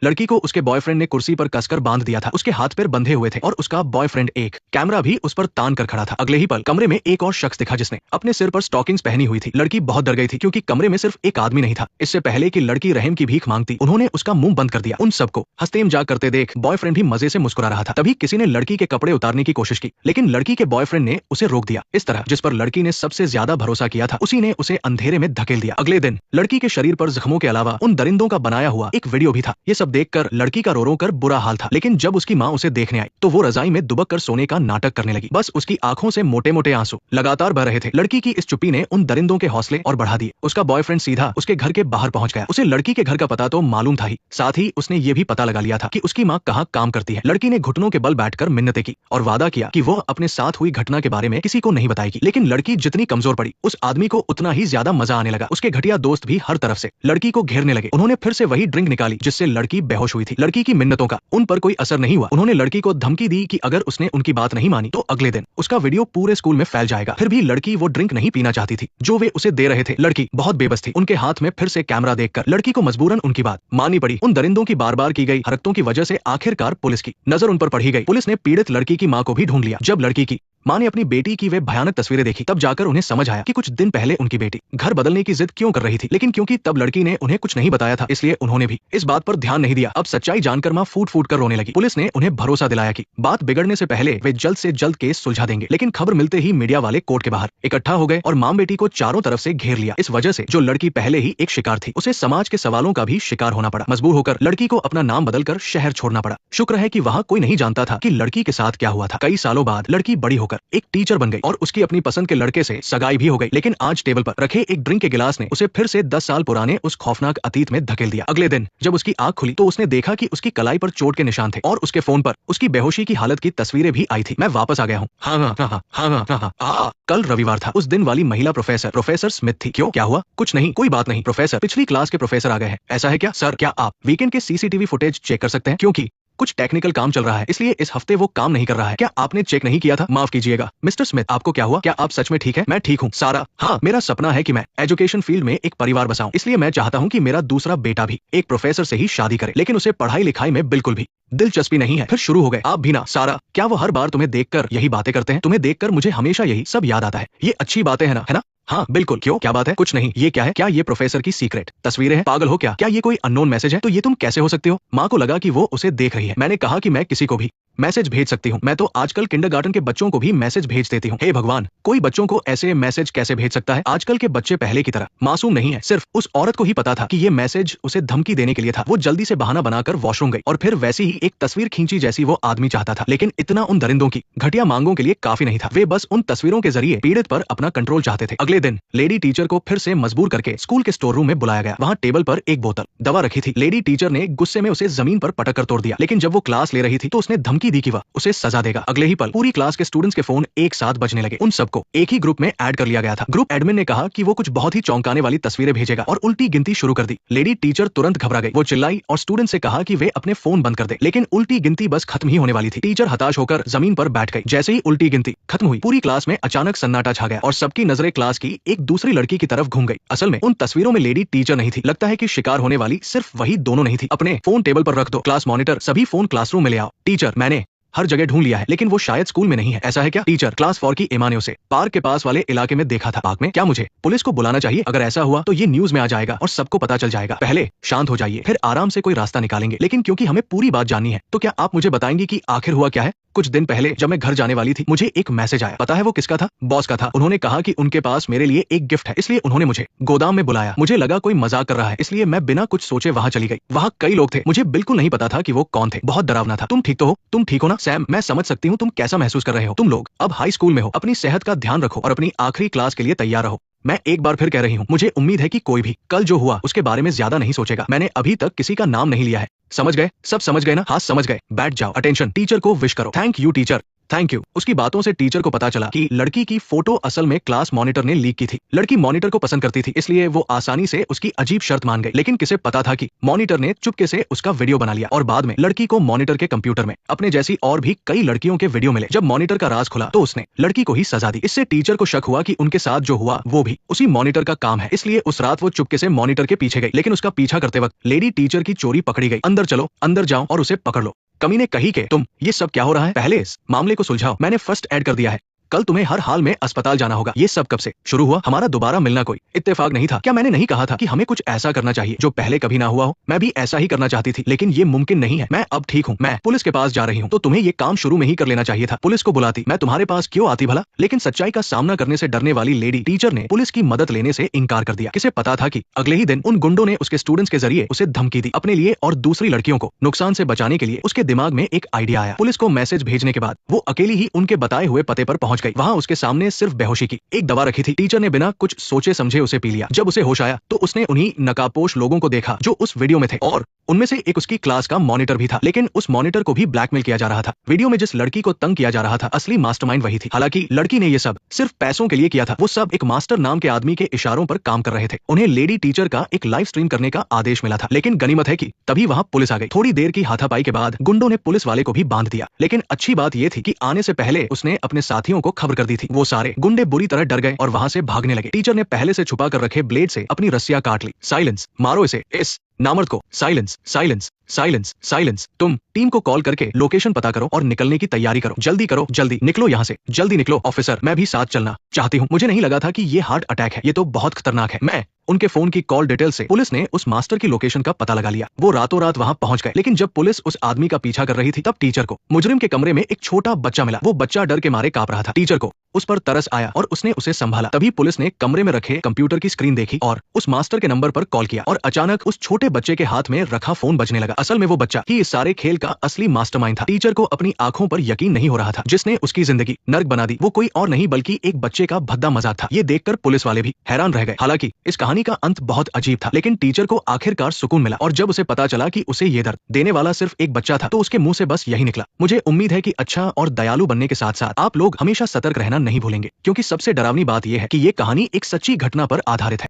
लड़की को उसके बॉयफ्रेंड ने कुर्सी पर कसकर बांध दिया था, उसके हाथ पैर बंधे हुए थे और उसका बॉयफ्रेंड एक कैमरा भी उस पर तान कर खड़ा था। अगले ही पल कमरे में एक और शख्स दिखा जिसने अपने सिर पर स्टॉकिंग्स पहनी हुई थी। लड़की बहुत डर गई थी क्योंकि कमरे में सिर्फ एक आदमी नहीं था। इससे पहले कि लड़की रहम की भीख मांगती, उन्होंने उसका मुंह बंद कर दिया। उन सबको हंसते मजाक करते देख बॉयफ्रेंड भी मजे से मुस्कुरा रहा था। तभी किसी ने लड़की के कपड़े उतारने की कोशिश की, लेकिन लड़की के बॉयफ्रेंड ने उसे रोक दिया। इस तरह जिस पर लड़की ने सबसे ज्यादा भरोसा किया था, उसी ने उसे अंधेरे में धकेल दिया। अगले दिन लड़की के शरीर पर जख्मों के अलावा उन दरिंदों का बनाया हुआ एक वीडियो भी था। ये सब देखकर लड़की का रो रो कर बुरा हाल था, लेकिन जब उसकी माँ उसे देखने आई तो वो रजाई में दुबक कर सोने का नाटक करने लगी। बस उसकी आंखों से मोटे मोटे आंसू लगातार बह रहे थे। लड़की की इस चुप्पी ने उन दरिंदों के हौसले और बढ़ा दिए। उसका बॉयफ्रेंड सीधा उसके घर के बाहर पहुंच गया। उसे लड़की के घर का पता तो मालूम था ही, साथ ही उसने ये भी पता लगा लिया था कि उसकी माँ कहाँ काम करती है। लड़की ने घुटनों के बल बैठकर मिन्नतें की और वादा किया कि वो अपने साथ हुई घटना के बारे में किसी को नहीं बताएगी। लेकिन लड़की जितनी कमजोर पड़ी, उस आदमी को उतना ही ज्यादा मजा आने लगा। उसके घटिया दोस्त भी हर तरफ से लड़की को घेरने लगे। उन्होंने फिर से वही ड्रिंक निकाली जिससे लड़की बेहोश हुई थी। लड़की की मिन्नतों का उन पर कोई असर नहीं हुआ। उन्होंने लड़की को धमकी दी कि अगर उसने उनकी बात नहीं मानी तो अगले दिन उसका वीडियो पूरे स्कूल में फैल जाएगा। फिर भी लड़की वो ड्रिंक नहीं पीना चाहती थी जो वे उसे दे रहे थे। लड़की बहुत बेबस थी। उनके हाथ में फिर से कैमरा देखकर लड़की को मजबूरन उनकी बात माननी पड़ी। उन दरिंदों की बार बार की गई हरकतों की वजह से आखिरकार पुलिस की नजर उन पर पड़ी गई। पुलिस ने पीड़ित लड़की की मां को भी ढूंढ लिया। जब लड़की की मां ने अपनी बेटी की वे भयानक तस्वीरें देखी, तब जाकर उन्हें समझ आया कि कुछ दिन पहले उनकी बेटी घर बदलने की जिद क्यों कर रही थी। लेकिन क्योंकि तब लड़की ने उन्हें कुछ नहीं बताया था, इसलिए उन्होंने भी इस बात पर ध्यान नहीं दिया। अब सच्चाई जानकर मां फूट फूट कर रोने लगी। पुलिस ने उन्हें भरोसा दिलाया कि बात बिगड़ने से पहले वे जल्द से जल्द केस सुलझा देंगे। लेकिन खबर मिलते ही मीडिया वाले कोर्ट के बाहर इकट्ठा हो गए और मां बेटी को चारों तरफ से घेर लिया। इस वजह से जो लड़की पहले ही एक शिकार थी, उसे समाज के सवालों का भी शिकार होना पड़ा। मजबूर होकर लड़की को अपना नाम बदलकर शहर छोड़ना पड़ा। शुक्र है कि वहाँ कोई नहीं जानता था कि लड़की के साथ क्या हुआ था। कई सालों बाद लड़की बड़ी होकर एक टीचर बन गई और उसकी अपनी पसंद के लड़के से सगाई भी हो गई। लेकिन आज टेबल पर रखे एक ड्रिंक के गिलास ने उसे फिर से 10 साल पुराने उस खौफनाक अतीत में धकेल दिया। अगले दिन जब उसकी आंख खुली तो उसने देखा कि उसकी कलाई पर चोट के निशान थे और उसके फोन पर उसकी बेहोशी की हालत की तस्वीरें भी आई थी। मैं वापस आ गया हूँ। हाँ, कल रविवार था। उस दिन वाली महिला प्रोफेसर स्मिथ थी। क्यों, क्या हुआ? कुछ नहीं, कोई बात नहीं प्रोफेसर, पिछली क्लास के प्रोफेसर आ गए हैं। ऐसा है क्या? सर, क्या आप वीकेंड के सीसीटीवी फुटेज चेक कर सकते हैं? क्योंकि कुछ टेक्निकल काम चल रहा है, इसलिए इस हफ्ते वो काम नहीं कर रहा है। क्या आपने चेक नहीं किया था? माफ कीजिएगा मिस्टर स्मिथ, आपको क्या हुआ? क्या आप सच में ठीक है? मैं ठीक हूँ। सारा, हाँ, मेरा सपना है कि मैं एजुकेशन फील्ड में एक परिवार बसाऊं, इसलिए मैं चाहता हूँ कि मेरा दूसरा बेटा भी एक प्रोफेसर से ही शादी करे, लेकिन उसे पढ़ाई लिखाई में बिल्कुल भी दिलचस्पी नहीं है। फिर शुरू हो गए। आप भी ना। सारा, क्या वो हर बार तुम्हें देखकर यही बातें करते हैं? तुम्हें देखकर मुझे हमेशा यही सब याद आता है। ये अच्छी बातें है ना? हाँ बिल्कुल। क्यों, क्या बात है? कुछ नहीं। ये क्या है? क्या ये प्रोफेसर की सीक्रेट तस्वीरें हैं? पागल हो क्या? क्या ये कोई अननोन मैसेज है? तो ये तुम कैसे हो सकते हो? माँ को लगा कि वो उसे देख रही है। मैंने कहा कि मैं किसी को भी मैसेज भेज सकती हूँ। मैं तो आजकल किंडरगार्टन के बच्चों को भी मैसेज भेज देती हूँ। हे भगवान, कोई बच्चों को ऐसे मैसेज कैसे भेज सकता है? आजकल के बच्चे पहले की तरह मासूम नहीं है। सिर्फ उस औरत को ही पता था कि ये मैसेज उसे धमकी देने के लिए था। वो जल्दी से बहाना बनाकर वॉशरूम गई और फिर वैसी ही एक तस्वीर खींची जैसी वो आदमी चाहता था। लेकिन इतना उन दरिंदों की घटिया मांगों के लिए काफी नहीं था। वे बस उन तस्वीरों के जरिए पीड़ित पर अपना कंट्रोल चाहते थे। अगले दिन लेडी टीचर को फिर से मजबूर करके स्कूल के स्टोर रूम में बुलाया गया। वहाँ टेबल पर एक बोतल दवा रखी थी। लेडी टीचर ने गुस्से में उसे जमीन पर पटक कर तोड़ दिया। लेकिन जब वो क्लास ले रही थी तो उसने धमकी दी कि वह उसे सजा देगा। अगले ही पल पूरी क्लास के स्टूडेंट्स के फोन एक साथ बजने लगे। उन सबको एक ही ग्रुप में ऐड कर लिया गया था। ग्रुप एडमिन ने कहा कि वो कुछ बहुत ही चौंकाने वाली तस्वीरें भेजेगा और उल्टी गिनती शुरू कर दी। लेडी टीचर तुरंत घबरा गई। वो चिल्लाई और स्टूडेंट से कहा कि वे अपने फोन बंद कर दे। लेकिन उल्टी गिनती बस खत्म ही होने वाली थी। टीचर हताश होकर जमीन पर बैठ गई। जैसे ही उल्टी गिनती खत्म हुई, पूरी क्लास में अचानक सन्नाटा छा गया और सबकी नजरें क्लास की एक दूसरी लड़की की तरफ घूम गई। असल में उन तस्वीरों में लेडी टीचर नहीं थी। लगता है कि शिकार होने वाली सिर्फ वही दोनों नहीं थी। अपने फोन टेबल पर रख दो। क्लास मॉनिटर, सभी फोन क्लासरूम में ले आओ। टीचर, मैंने हर जगह ढूंढ लिया है, लेकिन वो शायद स्कूल में नहीं है। ऐसा है क्या? टीचर, क्लास 4 की एमा ने उसे पार्क के पास वाले इलाके में देखा था। पार्क में? क्या मुझे पुलिस को बुलाना चाहिए? अगर ऐसा हुआ तो ये न्यूज में आ जाएगा और सबको पता चल जाएगा। पहले शांत हो जाइए, फिर आराम से कोई रास्ता निकालेंगे। लेकिन क्योंकि हमें पूरी बात जाननी है, तो क्या आप मुझे बताएंगी कि आखिर हुआ क्या है? कुछ दिन पहले जब मैं घर जाने वाली थी, मुझे एक मैसेज आया। पता है वो किसका था? बॉस का था। उन्होंने कहा कि उनके पास मेरे लिए एक गिफ्ट है, इसलिए उन्होंने मुझे गोदाम में बुलाया। मुझे लगा कोई मजाक कर रहा है, इसलिए मैं बिना कुछ सोचे वहाँ चली गई। वहाँ कई लोग थे, मुझे बिल्कुल नहीं पता था कि वो कौन थे। बहुत डरावना था। तुम ठीक तो हो? तुम ठीक हो ना? सैम, मैं समझ सकती हूँ तुम कैसा महसूस कर रहे हो। तुम लोग अब हाई स्कूल में हो। अपनी सेहत का ध्यान रखो और अपनी आखिरी क्लास के लिए तैयार रहो। मैं एक बार फिर कह रही हूँ, मुझे उम्मीद है कि कोई भी कल जो हुआ उसके बारे में ज्यादा नहीं सोचेगा। मैंने अभी तक किसी का नाम नहीं लिया है। समझ गए? सब समझ गए ना? हाँ समझ गए। बैठ जाओ। अटेंशन, टीचर को विश करो। Thank you teacher. Thank you. उसकी बातों से टीचर को पता चला कि लड़की की फोटो असल में क्लास मॉनिटर ने लीक की थी। लड़की मॉनिटर को पसंद करती थी, इसलिए वो आसानी से उसकी अजीब शर्त मान गई। लेकिन किसे पता था कि मॉनिटर ने चुपके से उसका वीडियो बना लिया और बाद में लड़की को मॉनिटर के कंप्यूटर में अपने जैसी और भी कई लड़कियों के वीडियो मिले। जब मॉनिटर का राज खुला तो उसने लड़की को ही सजा दी। इससे टीचर को शक हुआ कि उनके साथ जो हुआ वो भी उसी मॉनिटर का काम है, इसलिए उस रात वो चुपके से मॉनिटर के पीछे गई। लेकिन उसका पीछा करते वक्त लेडी टीचर की चोरी पकड़ी गई। अंदर चलो, अंदर जाओ और उसे पकड़ लो। कमीने कही के तुम ये सब क्या हो रहा है, पहले इस मामले को सुलझाओ। मैंने फर्स्ट ऐड कर दिया है, कल तुम्हें हर हाल में अस्पताल जाना होगा। ये सब कब से शुरू हुआ? हमारा दोबारा मिलना कोई इत्तेफाक नहीं था क्या? मैंने नहीं कहा था कि हमें कुछ ऐसा करना चाहिए जो पहले कभी ना हुआ हो? मैं भी ऐसा ही करना चाहती थी, लेकिन ये मुमकिन नहीं है। मैं अब ठीक हूँ, मैं पुलिस के पास जा रही हूँ। तो तुम्हें ये काम शुरू में ही कर लेना चाहिए था। पुलिस को बुलाती, मैं तुम्हारे पास क्यों आती भला? लेकिन सच्चाई का सामना करने से डरने वाली लेडी टीचर ने पुलिस की मदद लेने से इनकार कर दिया। किसे पता था कि अगले ही दिन उन गुंडों ने उसके स्टूडेंट्स के जरिए उसे धमकी दी। अपने लिए और दूसरी लड़कियों को नुकसान से बचाने के लिए उसके दिमाग में एक आइडिया आया। पुलिस को मैसेज भेजने के बाद वो अकेली ही उनके बताए हुए पते पर पहुंच गई। वहां उसके सामने ने सिर्फ बेहोशी की एक दवा रखी थी। टीचर ने बिना कुछ सोचे समझे उसे पी लिया। जब उसे होश आया तो उसने उन्हीं नकाबपोश लोगों को देखा जो उस वीडियो में थे और उनमें से एक उसकी क्लास का मॉनिटर भी था। लेकिन उस मॉनिटर को भी ब्लैकमेल किया जा रहा था। वीडियो में जिस लड़की को तंग किया जा रहा था असली मास्टरमाइंड वही थी। हालांकि लड़की ने ये सब सिर्फ पैसों के लिए किया था। वो सब एक मास्टर नाम के आदमी के इशारों पर काम कर रहे थे। उन्हें लेडी टीचर का एक लाइव स्ट्रीम करने का आदेश मिला था। लेकिन गनीमत है कि तभी वहां पुलिस आ गई। थोड़ी देर की हाथापाई के बाद गुंडों ने पुलिस वाले को भी बांध दिया। लेकिन अच्छी बात यह थी कि आने से पहले उसने अपने साथियों को खबर कर दी थी। वो सारे गुंडे बुरी तरह डर गए और वहां से भागने लगे। टीचर ने पहले से छुपा कर रखे ब्लेड से अपनी रस्सियां काट ली। साइलेंस, मारो इसे, इस नामर्द को। Silence, silence, silence, silence. तुम टीम को कॉल करके लोकेशन पता करो और निकलने की तैयारी करो। जल्दी करो, जल्दी निकलो यहाँ से, जल्दी निकलो। ऑफिसर, मैं भी साथ चलना चाहती हूँ। मुझे नहीं लगा था कि ये हार्ट अटैक है। ये तो बहुत खतरनाक है। मैं उनके फोन की कॉल डिटेल से पुलिस ने उस मास्टर की लोकेशन का पता लगा लिया। वो रातों रात वहां पहुंच गए। लेकिन जब पुलिस उस आदमी का पीछा कर रही थी तब टीचर को मुजरिम के कमरे में एक छोटा बच्चा मिला। वो बच्चा डर के मारे कांप रहा था। टीचर को उस पर तरस आया और उसने उसे संभाला। तभी पुलिस ने कमरे में रखे कंप्यूटर की स्क्रीन देखी और उस मास्टर के नंबर पर कॉल किया। और अचानक उस छोटे बच्चे के हाथ में रखा फोन बजने लगा। असल में वो बच्चा ही इस सारे खेल का असली मास्टरमाइंड था। टीचर को अपनी आंखों पर यकीन नहीं हो रहा था। जिसने उसकी जिंदगी नर्क बना दी वो कोई और नहीं बल्कि एक बच्चे का भद्दा मजाक था। ये देखकर पुलिस वाले भी हैरान रह गए। हालांकि इस कहानी का अंत बहुत अजीब था, लेकिन टीचर को आखिरकार सुकून मिला। और जब उसे पता चला कि उसे ये दर्द देने वाला सिर्फ एक बच्चा था तो उसके मुंह से बस यही निकला, मुझे उम्मीद है कि अच्छा और दयालु बनने के साथ साथ आप लोग हमेशा सतर्क रहना नहीं भूलेंगे, क्योंकि सबसे डरावनी बात यह है कि ये कहानी एक सच्ची घटना पर आधारित है।